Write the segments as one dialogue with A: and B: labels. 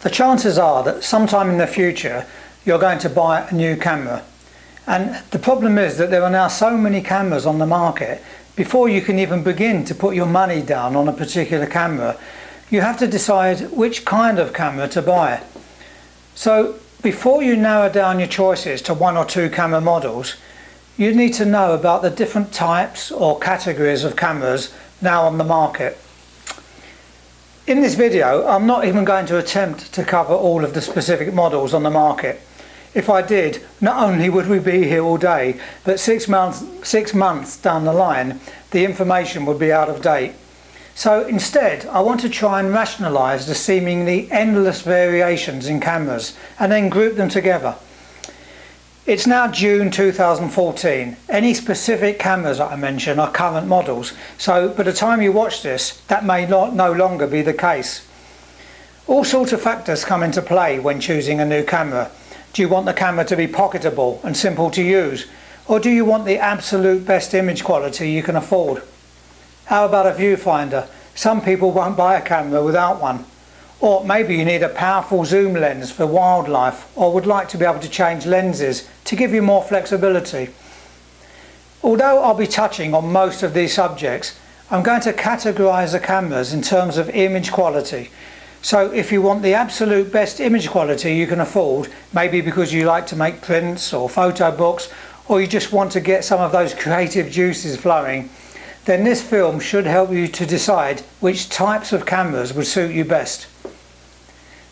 A: The chances are that sometime in the future you're going to buy a new camera, and the problem is that there are now so many cameras on the market. Before you can even begin to put your money down on a particular camera, you have to decide which kind of camera to buy. So before you narrow down your choices to one or two camera models, you need to know about the different types or categories of cameras now on the market. In this video, I'm not even going to attempt to cover all of the specific models on the market. If I did, not only would we be here all day, but 6 months down the line, the information would be out of date. So instead, I want to try and rationalise the seemingly endless variations in cameras and then group them together. It's now June 2014. Any specific cameras that I mention are current models, so by the time you watch this, that may no longer be the case. All sorts of factors come into play when choosing a new camera. Do you want the camera to be pocketable and simple to use, or do you want the absolute best image quality you can afford? How about a viewfinder? Some people won't buy a camera without one. Or maybe you need a powerful zoom lens for wildlife, or would like to be able to change lenses to give you more flexibility. Although I'll be touching on most of these subjects, I'm going to categorise the cameras in terms of image quality. So if you want the absolute best image quality you can afford, maybe because you like to make prints or photo books, or you just want to get some of those creative juices flowing, then this film should help you to decide which types of cameras would suit you best.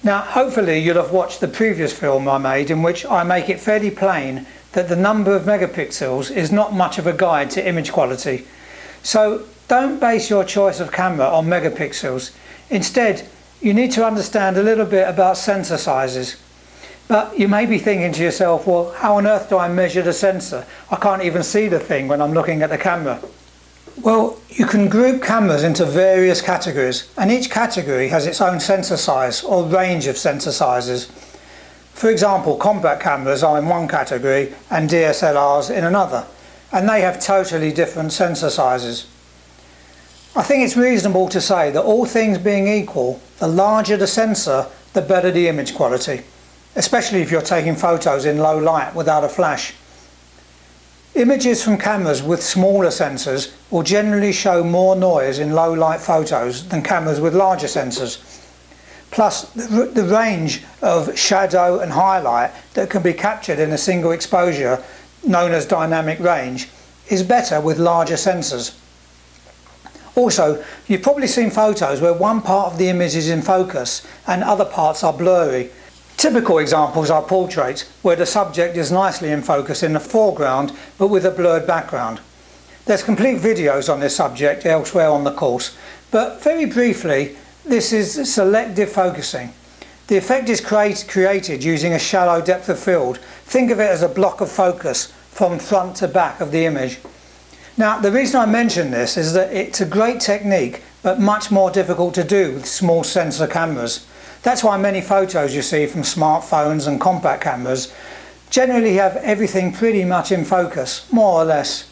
A: Now, hopefully you'll have watched the previous film I made, in which I make it fairly plain that the number of megapixels is not much of a guide to image quality. So don't base your choice of camera on megapixels. Instead, you need to understand a little bit about sensor sizes. But you may be thinking to yourself, well, how on earth do I measure the sensor? I can't even see the thing when I'm looking at the camera. Well, you can group cameras into various categories, and each category has its own sensor size or range of sensor sizes. For example, compact cameras are in one category and DSLRs in another, and they have totally different sensor sizes. I think it's reasonable to say that all things being equal, the larger the sensor, the better the image quality, especially if you're taking photos in low light without a flash. Images from cameras with smaller sensors will generally show more noise in low light photos than cameras with larger sensors. Plus, the range of shadow and highlight that can be captured in a single exposure, known as dynamic range, is better with larger sensors. Also, you've probably seen photos where one part of the image is in focus and other parts are blurry. Typical examples are portraits, where the subject is nicely in focus in the foreground but with a blurred background. There's complete videos on this subject elsewhere on the course, but very briefly, this is selective focusing. The effect is created using a shallow depth of field. Think of it as a block of focus from front to back of the image. Now, the reason I mention this is that it's a great technique, but much more difficult to do with small sensor cameras. That's why many photos you see from smartphones and compact cameras generally have everything pretty much in focus, more or less.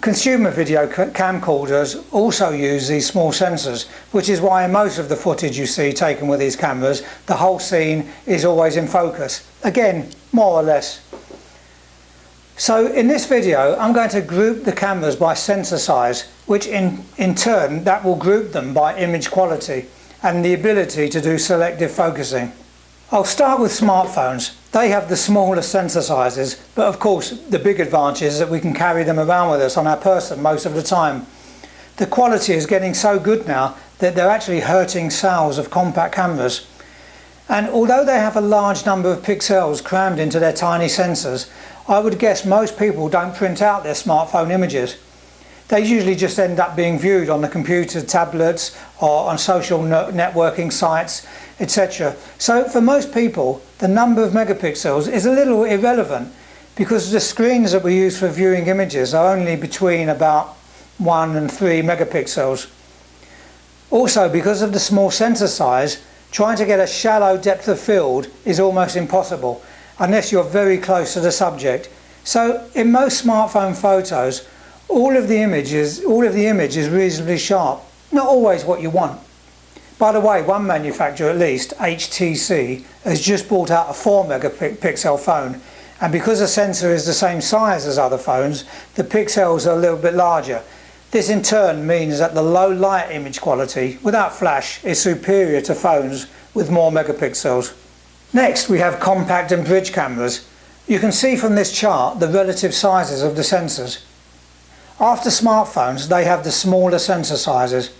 A: Consumer video camcorders also use these small sensors, which is why in most of the footage you see taken with these cameras, the whole scene is always in focus. Again, more or less. So in this video, I'm going to group the cameras by sensor size, which in turn, that will group them by image quality and the ability to do selective focusing. I'll start with smartphones. They have the smallest sensor sizes, but of course the big advantage is that we can carry them around with us on our person most of the time. The quality is getting so good now that they're actually hurting sales of compact cameras. And although they have a large number of pixels crammed into their tiny sensors, I would guess most people don't print out their smartphone images. They usually just end up being viewed on the computer, tablets, or on social networking sites, etc. So for most people, the number of megapixels is a little irrelevant, because the screens that we use for viewing images are only between about 1 and 3 megapixels. Also, because of the small sensor size, trying to get a shallow depth of field is almost impossible, unless you're very close to the subject. So in most smartphone photos, all of the image is reasonably sharp. Not always what you want, By the way, one manufacturer at least, HTC, has just brought out a 4 megapixel phone, and because the sensor is the same size as other phones, the pixels are a little bit larger. This in turn means that the low light image quality without flash is superior to phones with more megapixels. Next we have compact and bridge cameras. You can see from this chart the relative sizes of the sensors. After smartphones, they have the smaller sensor sizes.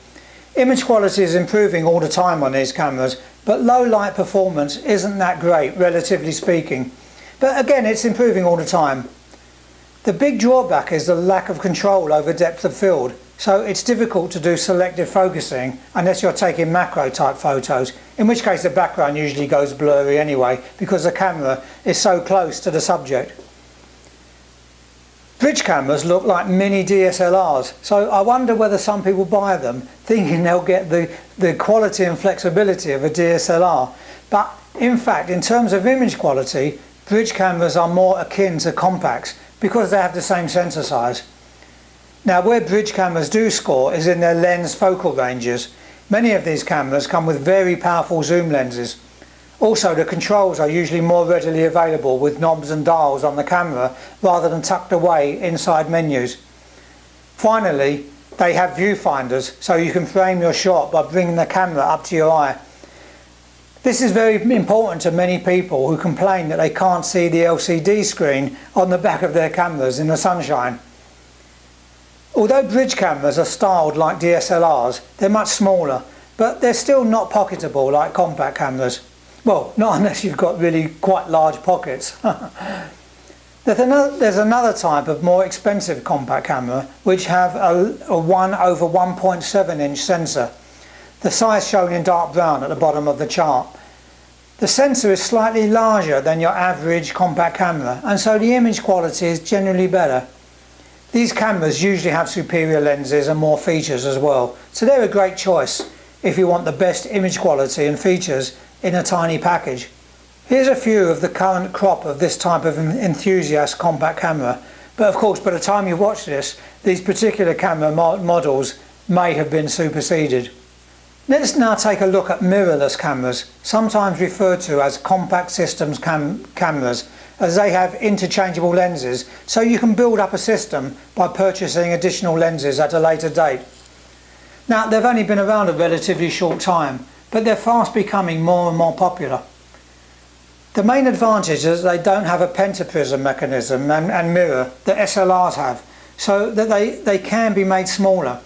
A: Image quality is improving all the time on these cameras, but low light performance isn't that great, relatively speaking. But again, it's improving all the time. The big drawback is the lack of control over depth of field, so it's difficult to do selective focusing unless you're taking macro type photos, in which case the background usually goes blurry anyway because the camera is so close to the subject. Bridge cameras look like mini DSLRs, so I wonder whether some people buy them thinking they'll get the quality and flexibility of a DSLR. But in fact, in terms of image quality, bridge cameras are more akin to compacts because they have the same sensor size. Now, where bridge cameras do score is in their lens focal ranges. Many of these cameras come with very powerful zoom lenses. Also, the controls are usually more readily available with knobs and dials on the camera rather than tucked away inside menus. Finally, they have viewfinders, so you can frame your shot by bringing the camera up to your eye. This is very important to many people who complain that they can't see the LCD screen on the back of their cameras in the sunshine. Although bridge cameras are styled like DSLRs, they're much smaller, but they're still not pocketable like compact cameras. Well, not unless you've got really quite large pockets. There's another type of more expensive compact camera which have a 1/1.7 inch sensor, the size shown in dark brown at the bottom of the chart. The sensor is slightly larger than your average compact camera, and so the image quality is generally better. These cameras usually have superior lenses and more features as well, so they're a great choice if you want the best image quality and features in a tiny package. Here's a few of the current crop of this type of Enthusiast compact camera, but of course by the time you watch this, these particular camera models may have been superseded. Let's now take a look at mirrorless cameras, sometimes referred to as compact systems cameras, as they have interchangeable lenses, so you can build up a system by purchasing additional lenses at a later date. Now, they've only been around a relatively short time, but they're fast becoming more and more popular. The main advantage is they don't have a pentaprism mechanism and mirror that SLRs have, so that they can be made smaller.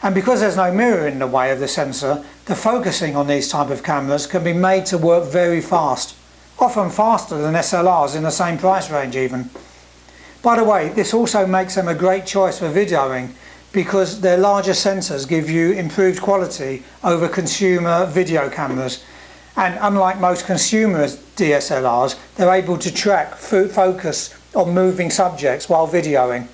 A: And because there's no mirror in the way of the sensor, the focusing on these type of cameras can be made to work very fast, often faster than SLRs in the same price range even. By the way, this also makes them a great choice for videoing because their larger sensors give you improved quality over consumer video cameras. And unlike most consumer DSLRs, they're able to track focus on moving subjects while videoing.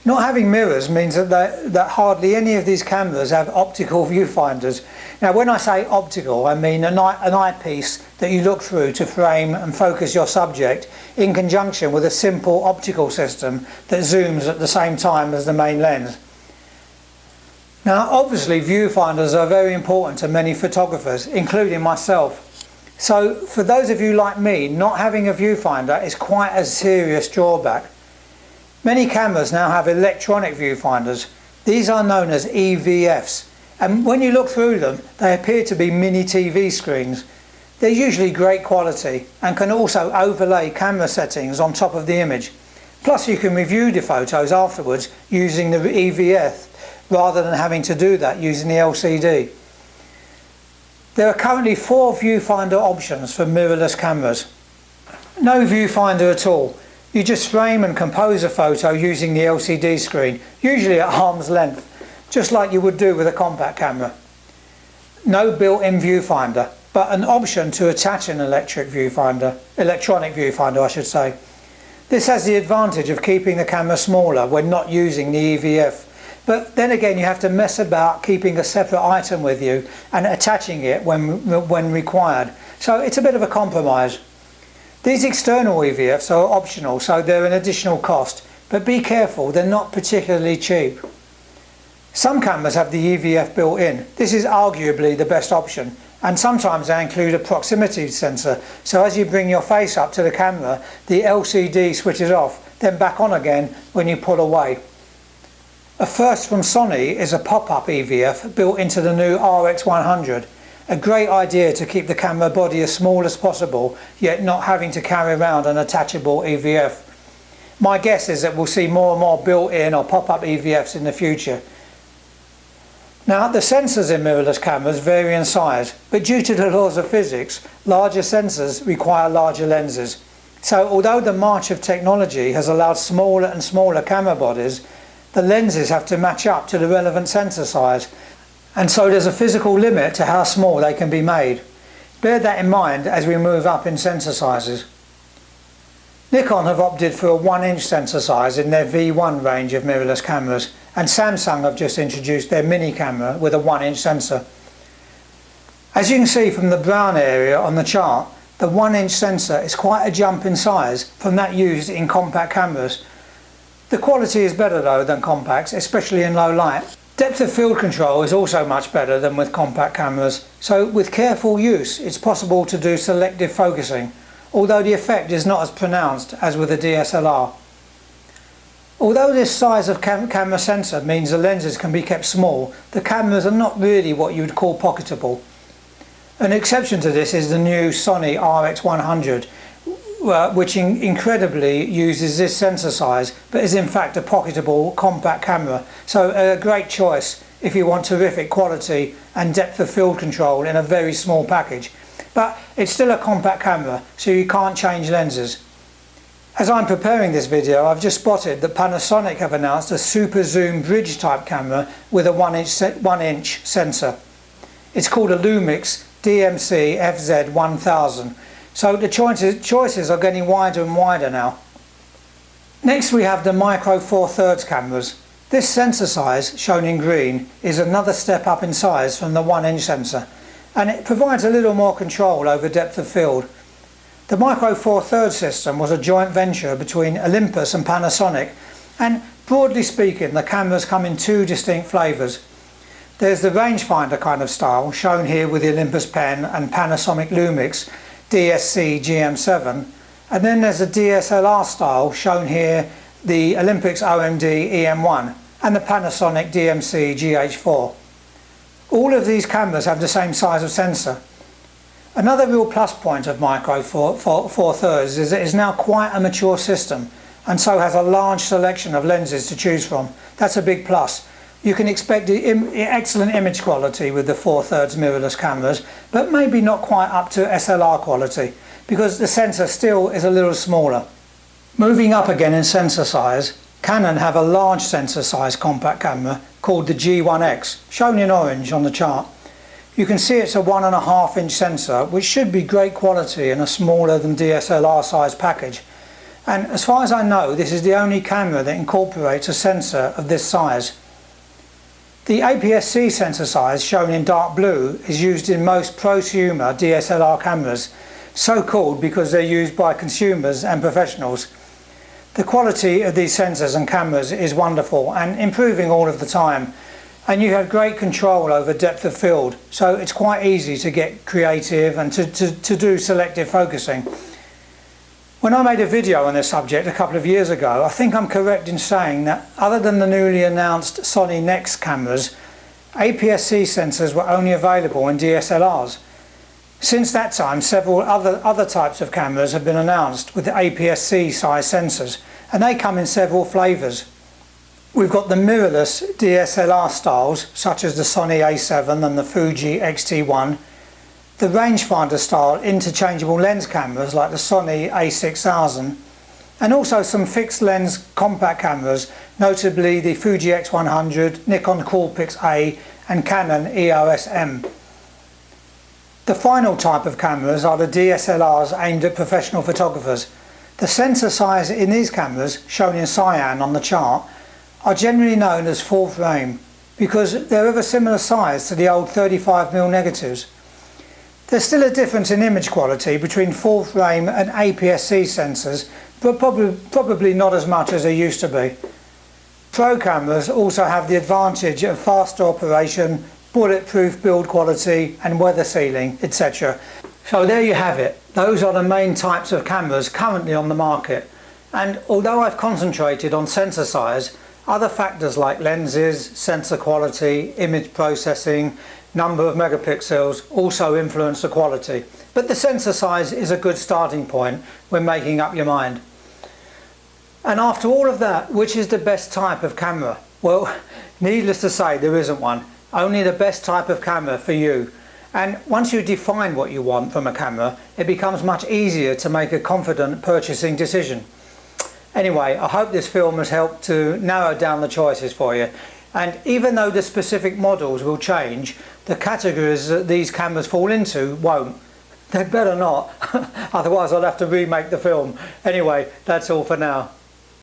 A: Not having mirrors means that hardly any of these cameras have optical viewfinders. Now, when I say optical, I mean an eyepiece that you look through to frame and focus your subject in conjunction with a simple optical system that zooms at the same time as the main lens. Now, obviously, viewfinders are very important to many photographers, including myself. So, for those of you like me, not having a viewfinder is quite a serious drawback. Many cameras now have electronic viewfinders. These are known as EVFs, and when you look through them, they appear to be mini TV screens. They're usually great quality and can also overlay camera settings on top of the image. Plus, you can review the photos afterwards using the EVF rather than having to do that using the LCD. There are currently 4 viewfinder options for mirrorless cameras. No viewfinder at all. You just frame and compose a photo using the LCD screen, usually at arm's length, just like you would do with a compact camera. No built-in viewfinder, but an option to attach an electronic viewfinder I should say. This has the advantage of keeping the camera smaller when not using the EVF, but then again you have to mess about keeping a separate item with you and attaching it when required, so it's a bit of a compromise. These external EVFs are optional, so they're an additional cost, but be careful, they're not particularly cheap. Some cameras have the EVF built in. This is arguably the best option, and sometimes they include a proximity sensor, so as you bring your face up to the camera, the LCD switches off, then back on again when you pull away. A first from Sony is a pop-up EVF built into the new RX100. A great idea to keep the camera body as small as possible, yet not having to carry around an attachable EVF. My guess is that we'll see more and more built-in or pop-up EVFs in the future. Now, the sensors in mirrorless cameras vary in size, but due to the laws of physics, larger sensors require larger lenses. So although the march of technology has allowed smaller and smaller camera bodies, the lenses have to match up to the relevant sensor size, and so there's a physical limit to how small they can be made. Bear that in mind as we move up in sensor sizes. Nikon have opted for a 1-inch sensor size in their V1 range of mirrorless cameras, and Samsung have just introduced their mini camera with a 1-inch sensor. As you can see from the brown area on the chart, the 1-inch sensor is quite a jump in size from that used in compact cameras. The quality is better though than compacts, especially in low light. Depth of field control is also much better than with compact cameras, so with careful use it's possible to do selective focusing, although the effect is not as pronounced as with a DSLR. Although this size of camera sensor means the lenses can be kept small, the cameras are not really what you would call pocketable. An exception to this is the new Sony RX100, which incredibly uses this sensor size, but is in fact a pocketable compact camera, so a great choice if you want terrific quality and depth of field control in a very small package. But it's still a compact camera, so you can't change lenses. As I'm preparing this video, I've just spotted that Panasonic have announced a super zoom bridge type camera with a 1-inch sensor. It's called a Lumix DMC FZ1000, so the choices are getting wider and wider now. Next we have the Micro Four Thirds cameras. This sensor size, shown in green, is another step up in size from the 1-inch sensor, and it provides a little more control over depth of field. The Micro Four Thirds system was a joint venture between Olympus and Panasonic, and broadly speaking the cameras come in two distinct flavours. There's the rangefinder kind of style, shown here with the Olympus pen and Panasonic Lumix DSC GM7, and then there's the DSLR style, shown here the Olympus OMD EM1 and the Panasonic DMC GH4. All of these cameras have the same size of sensor. Another real plus point of Micro Four Thirds is that it is now quite a mature system, and so has a large selection of lenses to choose from. That's a big plus. You can expect excellent image quality with the 4/3 mirrorless cameras, but maybe not quite up to SLR quality, because the sensor still is a little smaller. Moving up again in sensor size, Canon have a large sensor size compact camera called the G1X, shown in orange on the chart. You can see it's a 1.5-inch sensor, which should be great quality in a smaller than DSLR size package. And as far as I know, this is the only camera that incorporates a sensor of this size. The APS-C sensor size, shown in dark blue, is used in most prosumer DSLR cameras, so called because they're used by consumers and professionals. The quality of these sensors and cameras is wonderful and improving all of the time, and you have great control over depth of field, so it's quite easy to get creative and to do selective focusing. When I made a video on this subject a couple of years ago, I think I'm correct in saying that other than the newly announced Sony Nex cameras, APS-C sensors were only available in DSLRs. Since that time, several other types of cameras have been announced with the APS-C size sensors, and they come in several flavours. We've got the mirrorless DSLR styles, such as the Sony A7 and the Fuji X-T1, the rangefinder style interchangeable lens cameras like the Sony A6000, and also some fixed lens compact cameras, notably the Fuji X100, Nikon Coolpix A and Canon EOS M. The final type of cameras are the DSLRs aimed at professional photographers. The sensor size in these cameras, shown in cyan on the chart, are generally known as full frame because they're of a similar size to the old 35mm negatives. There's still a difference in image quality between full frame and APS-C sensors, but probably not as much as there used to be. Pro cameras also have the advantage of faster operation, bulletproof build quality and weather sealing, etc. So there you have it. Those are the main types of cameras currently on the market. And although I've concentrated on sensor size, other factors like lenses, sensor quality, image processing, number of megapixels also influence the quality. But the sensor size is a good starting point when making up your mind. And after all of that, which is the best type of camera? Well, needless to say, there isn't one. Only the best type of camera for you. And once you define what you want from a camera, it becomes much easier to make a confident purchasing decision. Anyway, I hope this film has helped to narrow down the choices for you. And even though the specific models will change, the categories that these cameras fall into won't. They'd better not, otherwise I'll have to remake the film. Anyway, that's all for now.